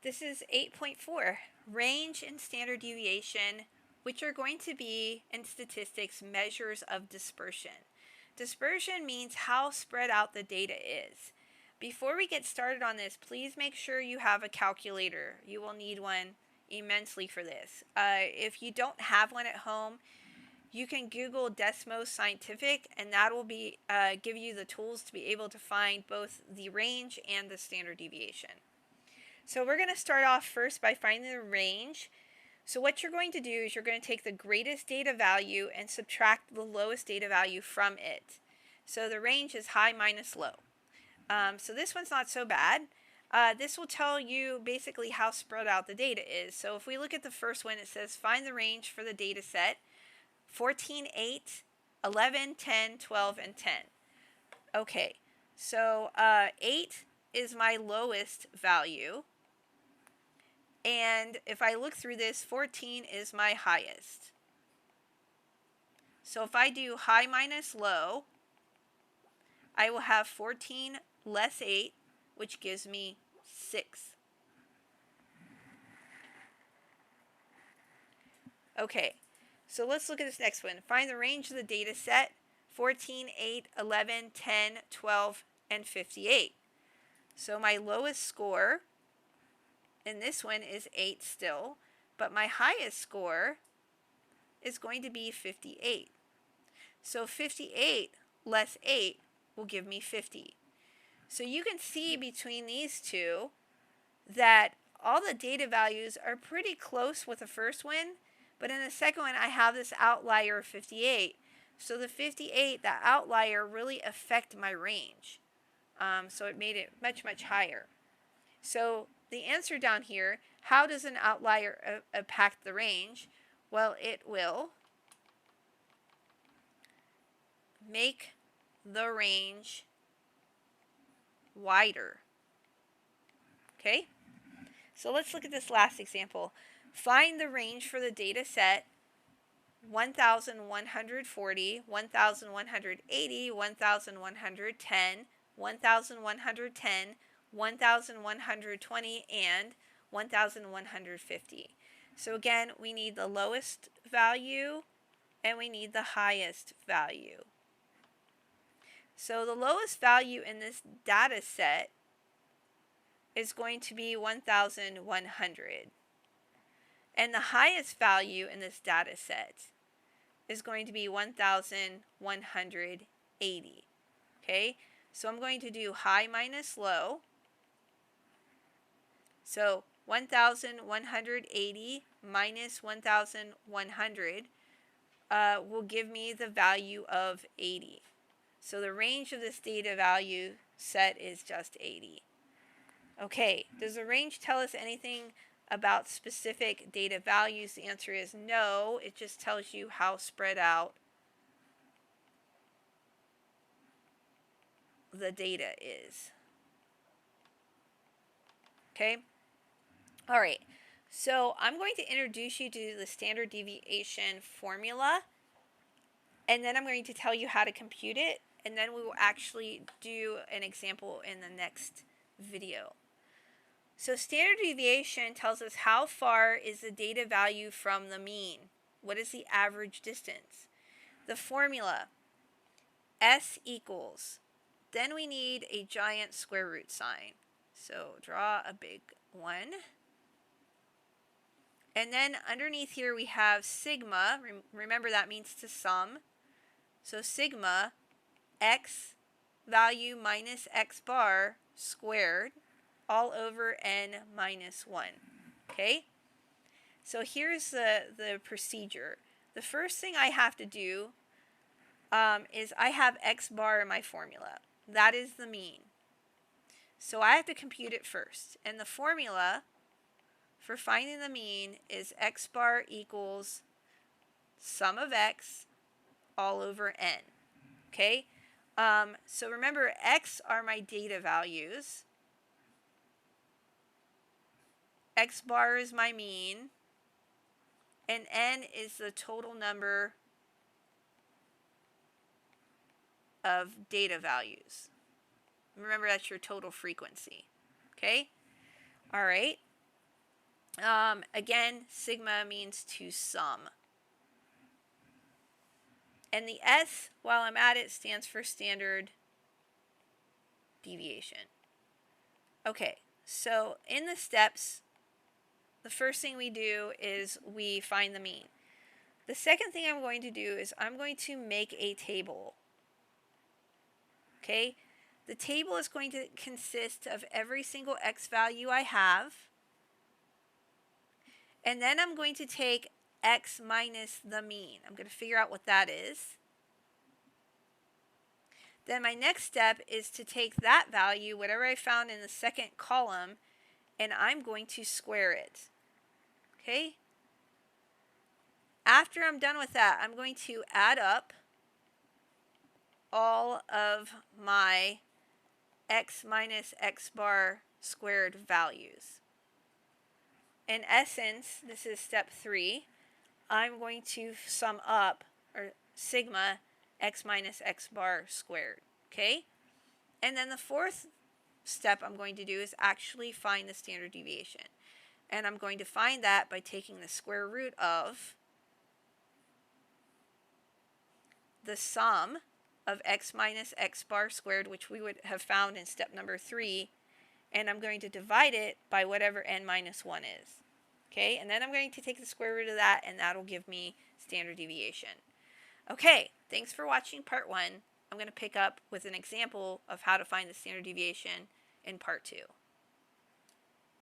This is 8.4, range and standard deviation, which are going to be, in statistics, measures of dispersion. Dispersion means how spread out the data is. Before we get started on this, please make sure you have a calculator. You will need one immensely for this. If you don't have one at home, you can Google Desmos Scientific, and that will give you the tools to be able to find both the range and the standard deviation. So we're going to start off first by finding the range. So what you're going to do is you're going to take the greatest data value and subtract the lowest data value from it. So the range is high minus low. So this one's not so bad. This will tell you basically how spread out the data is. So if we look at the first one, it says find the range for the data set 14, 8, 11, 10, 12, and 10. Okay, so 8 is my lowest value. And if I look through this, 14 is my highest. So if I do high minus low, I will have 14 less 8, which gives me 6. Okay, so let's look at this next one. Find the range of the data set, 14, 8, 11, 10, 12, and 58. So my lowest score in this one is 8 still, but my highest score is going to be 58. So 58 less 8 will give me 50. So you can see between these two that all the data values are pretty close with the first one, but in the second one I have this outlier of 58. So the 58, that outlier, really affected my range. So it made it much, much higher. So the answer down here, how does an outlier impact the range? Well, it will make the range wider. Okay? So let's look at this last example. Find the range for the data set 1,140, 1,180, 1,110, 1,110, 1,120, and 1,150. So again, we need the lowest value and we need the highest value. So the lowest value in this data set is going to be 1,100. And the highest value in this data set is going to be 1,180. Okay, so I'm going to do high minus low. So 1,180 minus 1,100 will give me the value of 80. So the range of this data value set is just 80. Okay, does the range tell us anything about specific data values? The answer is no. It just tells you how spread out the data is. Okay? All right. So I'm going to introduce you to the standard deviation formula, and then I'm going to tell you how to compute it, and then we will actually do an example in the next video. So standard deviation tells us how far is the data value from the mean. What is the average distance? The formula, S equals, then we need a giant square root sign. So draw a big one. And then underneath here we have sigma. Remember that means to sum. So sigma x value minus x bar squared all over n minus 1. Okay? So here's the procedure. The first thing I have to do is I have x bar in my formula. That is the mean. So I have to compute it first. And the formula for finding the mean is x bar equals sum of x all over n. Okay? So remember, x are my data values. X bar is my mean. And n is the total number of data values. Remember, that's your total frequency. Okay? All right. Again, sigma means to sum. And the S, while I'm at it, stands for standard deviation. Okay, so in the steps, the first thing we do is we find the mean. The second thing I'm going to do is I'm going to make a table. Okay, the table is going to consist of every single x value I have. And then I'm going to take x minus the mean. I'm going to figure out what that is. Then my next step is to take that value, whatever I found in the second column, and I'm going to square it. Okay? After I'm done with that, I'm going to add up all of my x minus x bar squared values. In essence, this is step 3. I'm going to sum up, or sigma, x minus x bar squared. Okay? And then the fourth step I'm going to do is actually find the standard deviation. And I'm going to find that by taking the square root of the sum of x minus x bar squared, which we would have found in step number 3, and I'm going to divide it by whatever n minus 1 is. Okay, and then I'm going to take the square root of that, and that'll give me standard deviation. Okay, thanks for watching part 1. I'm going to pick up with an example of how to find the standard deviation in part 2.